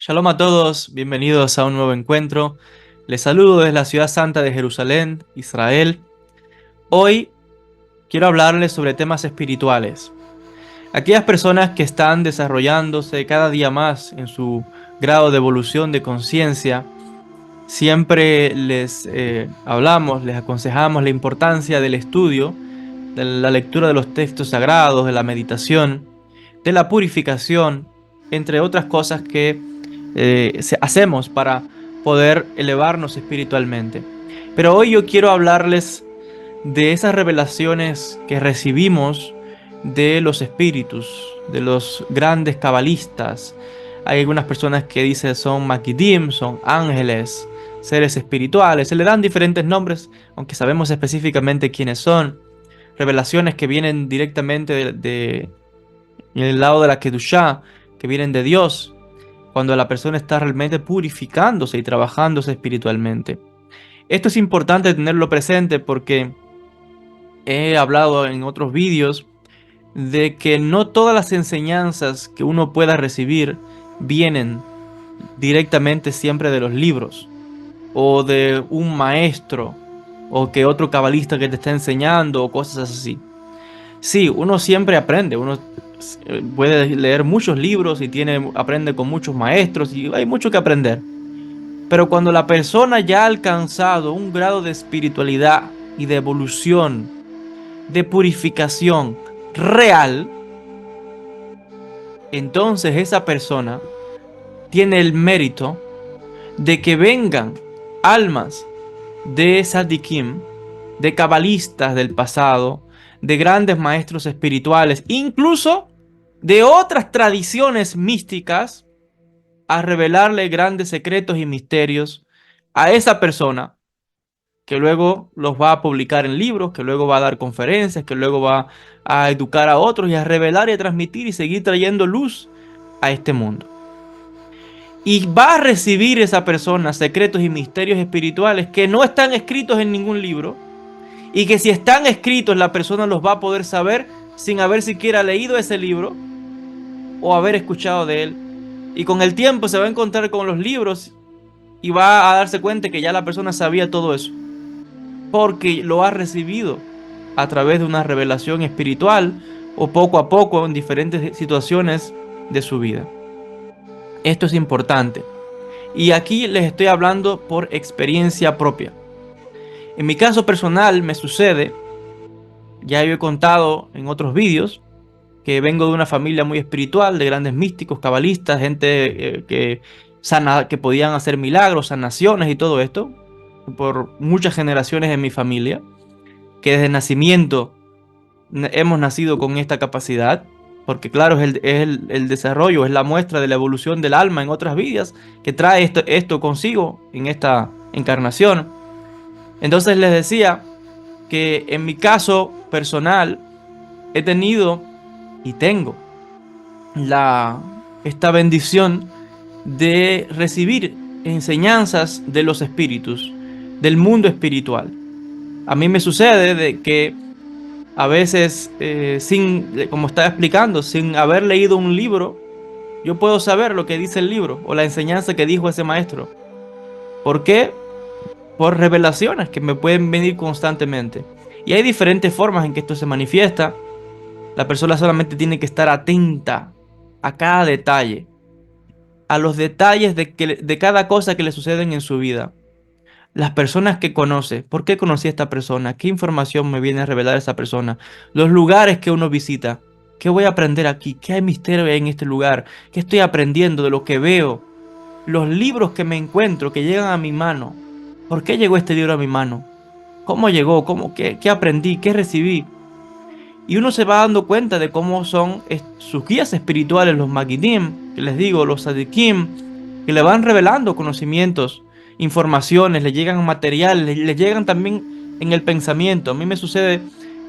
Shalom a todos, bienvenidos a un nuevo encuentro. Les saludo desde la ciudad santa de Jerusalén, Israel. Hoy quiero hablarles sobre temas espirituales. Aquellas personas que están desarrollándose cada día más en su grado de evolución de conciencia, siempre les hablamos, les aconsejamos la importancia del estudio, de la lectura de los textos sagrados, de la meditación, de la purificación, entre otras cosas que hacemos para poder elevarnos espiritualmente. Pero hoy yo quiero hablarles de esas revelaciones que recibimos de los espíritus, de los grandes cabalistas. Hay algunas personas que dicen son makidim, son ángeles, seres espirituales. Se le dan diferentes nombres, aunque sabemos específicamente quiénes son. Revelaciones que vienen directamente del lado de la Kedushá, que vienen de Dios, cuando la persona está realmente purificándose y trabajándose espiritualmente. Esto es importante tenerlo presente porque he hablado en otros vídeos de que no todas las enseñanzas que uno pueda recibir vienen directamente siempre de los libros o de un maestro o que otro cabalista que te está enseñando o cosas así. Sí, uno siempre aprende, uno puede leer muchos libros y aprende con muchos maestros y hay mucho que aprender. Pero cuando la persona ya ha alcanzado un grado de espiritualidad y de evolución, de purificación real, entonces esa persona tiene el mérito de que vengan almas de Sadikim, de cabalistas del pasado, de grandes maestros espirituales, incluso de otras tradiciones místicas, a revelarle grandes secretos y misterios a esa persona, que luego los va a publicar en libros, que luego va a dar conferencias, que luego va a educar a otros y a revelar y a transmitir y seguir trayendo luz a este mundo. Y va a recibir esa persona secretos y misterios espirituales que no están escritos en ningún libro y que si están escritos la persona los va a poder saber sin haber siquiera leído ese libro o haber escuchado de él. Y con el tiempo se va a encontrar con los libros y va a darse cuenta que ya la persona sabía todo eso, porque lo ha recibido a través de una revelación espiritual o poco a poco en diferentes situaciones de su vida. Esto es importante. Y aquí les estoy hablando por experiencia propia. En mi caso personal me sucede, ya yo he contado en otros vídeos, que vengo de una familia muy espiritual, de grandes místicos, cabalistas, gente que podían hacer milagros, sanaciones y todo esto, por muchas generaciones en mi familia, que desde nacimiento hemos nacido con esta capacidad, porque claro, es el desarrollo, es la muestra de la evolución del alma en otras vidas, que trae esto consigo en esta encarnación. Entonces les decía que en mi caso personal he tenido y tengo la, esta bendición de recibir enseñanzas de los espíritus, del mundo espiritual. A mí me sucede de que a veces, como estaba explicando, sin haber leído un libro, yo puedo saber lo que dice el libro o la enseñanza que dijo ese maestro. ¿Por qué? Por revelaciones que me pueden venir constantemente. Y hay diferentes formas en que esto se manifiesta. La persona solamente tiene que estar atenta a cada detalle, a los detalles de cada cosa que le suceden en su vida. Las personas que conoce, ¿por qué conocí a esta persona? ¿Qué información me viene a revelar esa persona? Los lugares que uno visita. ¿Qué voy a aprender aquí? ¿Qué hay misterio en este lugar? ¿Qué estoy aprendiendo de lo que veo? Los libros que me encuentro, que llegan a mi mano. ¿Por qué llegó este libro a mi mano? ¿Cómo llegó? ¿Qué aprendí? ¿Qué recibí? Y uno se va dando cuenta de cómo son sus guías espirituales, los Magidim, que les digo, los Sadikim, que le van revelando conocimientos, informaciones, le llegan materiales, le llegan también en el pensamiento. A mí me sucede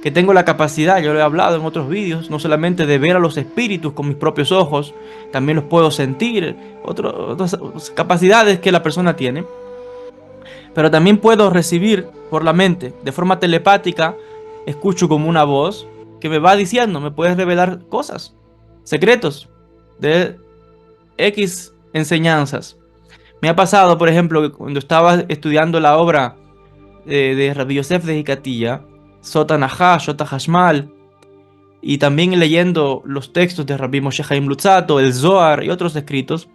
que tengo la capacidad, yo lo he hablado en otros vídeos, no solamente de ver a los espíritus con mis propios ojos, también los puedo sentir, otras capacidades que la persona tiene, pero también puedo recibir por la mente, de forma telepática, escucho como una voz que me va diciendo, me puede revelar cosas, secretos de X enseñanzas. Me ha pasado, por ejemplo, que cuando estaba estudiando la obra de Rabbi Yosef de Hicatilla, Sota Nahash, Sota Hashmal, y también leyendo los textos de Rabbi Moshe Chaim Luzzatto, el Zohar y otros escritos,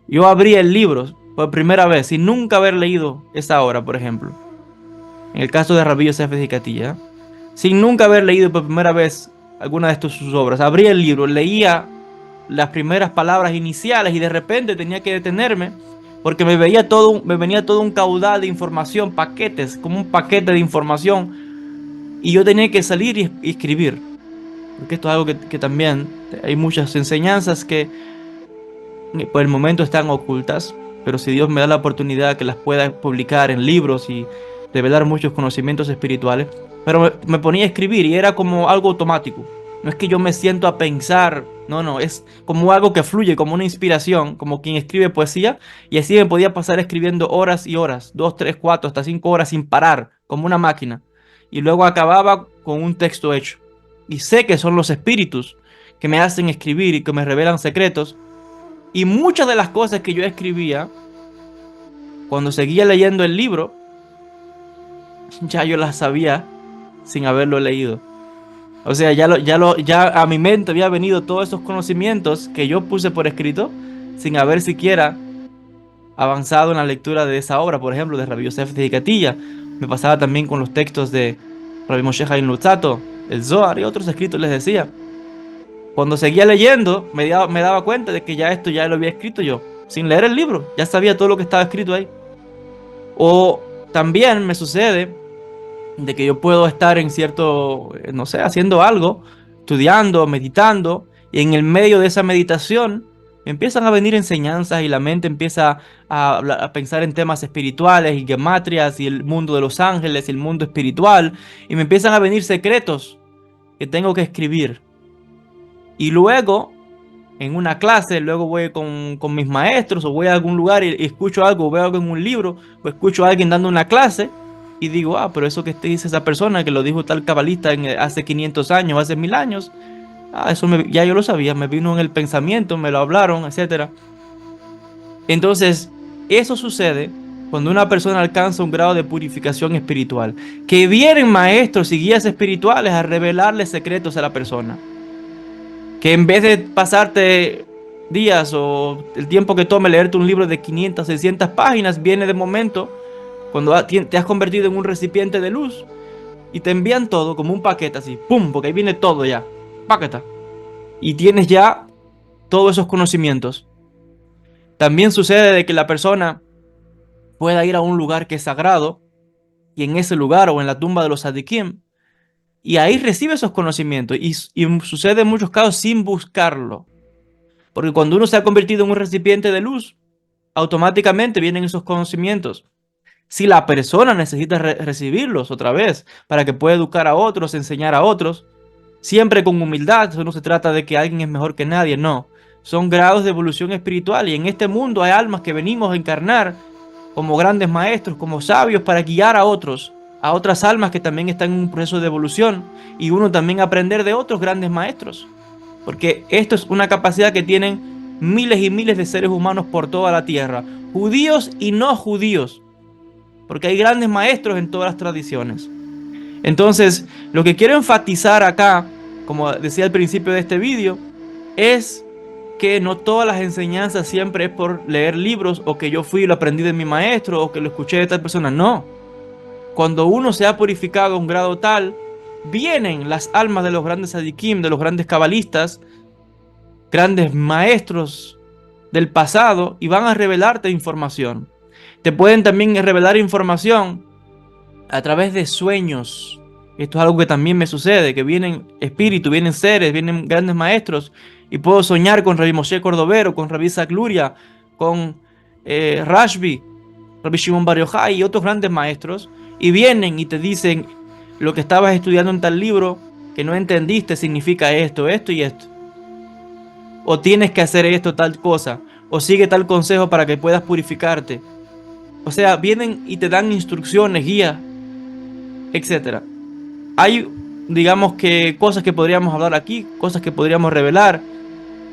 yo abrí el libro por primera vez sin nunca haber leído esa obra, por ejemplo. En el caso de Rabbi Yosef de Hicatilla, sin nunca haber leído por primera vez alguna de sus obras, abrí el libro, leía las primeras palabras iniciales y de repente tenía que detenerme porque me venía todo un caudal de información, paquetes, como un paquete de información, y yo tenía que salir y escribir. Porque esto es algo que también hay muchas enseñanzas que por el momento están ocultas, pero si Dios me da la oportunidad que las pueda publicar en libros y revelar muchos conocimientos espirituales, pero me ponía a escribir y era como algo automático. No es que yo me siento a pensar, no, no, es como algo que fluye, como una inspiración, como quien escribe poesía, y así me podía pasar escribiendo horas y horas, 2, 3, 4, hasta 5 horas sin parar, como una máquina, y luego acababa con un texto hecho. Y sé que son los espíritus que me hacen escribir y que me revelan secretos, y muchas de las cosas que yo escribía, cuando seguía leyendo el libro, ya yo las sabía sin haberlo leído. O sea, ya a mi mente había venido todos esos conocimientos que yo puse por escrito sin haber siquiera avanzado en la lectura de esa obra, por ejemplo, de Rabbi Yosef de Hicatilla. Me pasaba también con los textos de Rabbi Moshe Chaim Luzzatto, el Zohar y otros escritos, les decía. Cuando seguía leyendo, me daba cuenta de que ya esto ya lo había escrito yo, sin leer el libro, ya sabía todo lo que estaba escrito ahí. O también me sucede de que yo puedo estar en cierto, no sé, haciendo algo, estudiando, meditando, y en el medio de esa meditación empiezan a venir enseñanzas y la mente empieza a pensar en temas espirituales y gematrias y el mundo de los ángeles y el mundo espiritual, y me empiezan a venir secretos que tengo que escribir. Y luego, en una clase, luego voy con mis maestros o voy a algún lugar y escucho algo, o veo algo en un libro, o escucho a alguien dando una clase y digo, pero eso que te dice esa persona que lo dijo tal cabalista hace 500 años, hace 1000 años, eso ya yo lo sabía, me vino en el pensamiento, me lo hablaron, etcétera. Entonces, eso sucede cuando una persona alcanza un grado de purificación espiritual, que vienen maestros y guías espirituales a revelarle secretos a la persona. Que en vez de pasarte días o el tiempo que tome leerte un libro de 500, 600 páginas, viene de momento cuando te has convertido en un recipiente de luz y te envían todo como un paquete así, ¡pum! Porque ahí viene todo ya, paqueta. Y tienes ya todos esos conocimientos. También sucede de que la persona pueda ir a un lugar que es sagrado y en ese lugar o en la tumba de los Sadikim y ahí recibe esos conocimientos y sucede en muchos casos sin buscarlo. Porque cuando uno se ha convertido en un recipiente de luz, automáticamente vienen esos conocimientos. Si la persona necesita recibirlos otra vez para que pueda educar a otros, enseñar a otros, siempre con humildad, eso no se trata de que alguien es mejor que nadie, no. Son grados de evolución espiritual y en este mundo hay almas que venimos a encarnar como grandes maestros, como sabios para guiar a otros, a otras almas que también están en un proceso de evolución y uno también aprender de otros grandes maestros. Porque esto es una capacidad que tienen miles y miles de seres humanos por toda la tierra, judíos y no judíos, porque hay grandes maestros en todas las tradiciones. Entonces, lo que quiero enfatizar acá, como decía al principio de este vídeo, es que no todas las enseñanzas siempre es por leer libros o que yo fui y lo aprendí de mi maestro o que lo escuché de tal persona, no. Cuando uno se ha purificado a un grado tal, vienen las almas de los grandes sadikim, de los grandes cabalistas, grandes maestros del pasado y van a revelarte información. Te pueden también revelar información a través de sueños. Esto es algo que también me sucede, que vienen espíritus, vienen seres, vienen grandes maestros y puedo soñar con Rabbi Moshe Cordovero, con Rabbi Isaac Luria, con Rashbi, Rabbi Shimon Bar Yochai y otros grandes maestros y vienen y te dicen lo que estabas estudiando en tal libro que no entendiste significa esto, esto y esto. O tienes que hacer esto, tal cosa. O sigue tal consejo para que puedas purificarte. O sea, vienen y te dan instrucciones, guías, etcétera. Hay, digamos que cosas que podríamos hablar aquí, cosas que podríamos revelar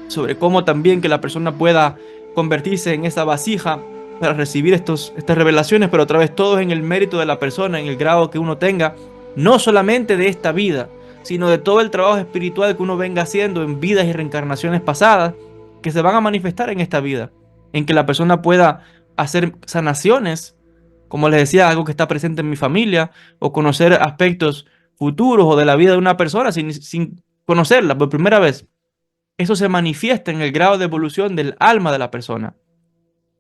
sobre cómo también que la persona pueda convertirse en esa vasija para recibir estas revelaciones, pero otra vez todo es en el mérito de la persona, en el grado que uno tenga, no solamente de esta vida, sino de todo el trabajo espiritual que uno venga haciendo en vidas y reencarnaciones pasadas, que se van a manifestar en esta vida, en que la persona pueda hacer sanaciones, como les decía, algo que está presente en mi familia, o conocer aspectos futuros o de la vida de una persona sin conocerla por primera vez. Eso se manifiesta en el grado de evolución del alma de la persona.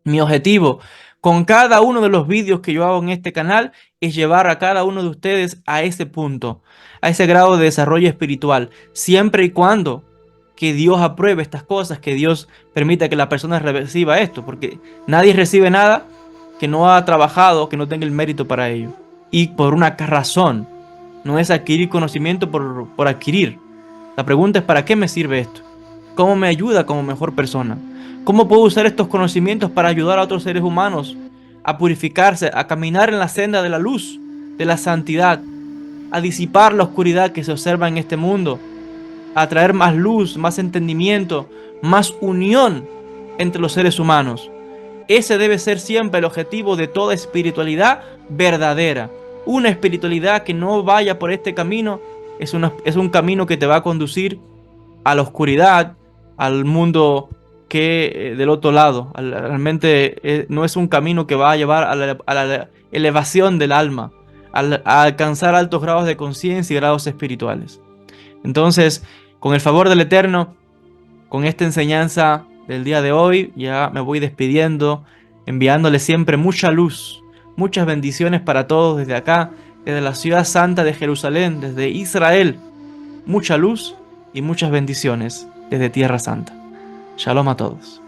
Mi objetivo con cada uno de los vídeos que yo hago en este canal es llevar a cada uno de ustedes a ese punto, a ese grado de desarrollo espiritual, siempre y cuando que Dios apruebe estas cosas, que Dios permita que la persona reciba esto, porque nadie recibe nada que no ha trabajado, que no tenga el mérito para ello. Y por una razón, no es adquirir conocimiento por adquirir. La pregunta es: ¿para qué me sirve esto? ¿Cómo me ayuda como mejor persona? ¿Cómo puedo usar estos conocimientos para ayudar a otros seres humanos a purificarse, a caminar en la senda de la luz, de la santidad, a disipar la oscuridad que se observa en este mundo, a traer más luz, más entendimiento, más unión entre los seres humanos? Ese debe ser siempre el objetivo de toda espiritualidad verdadera. Una espiritualidad que no vaya por este camino es un camino que te va a conducir a la oscuridad, al mundo que del otro lado. Realmente no es un camino que va a llevar a la elevación del alma, a alcanzar altos grados de conciencia y grados espirituales. Entonces, con el favor del Eterno, con esta enseñanza del día de hoy, ya me voy despidiendo, enviándole siempre mucha luz, muchas bendiciones para todos desde acá, desde la ciudad santa de Jerusalén, desde Israel. Mucha luz y muchas bendiciones desde Tierra Santa. Shalom a todos.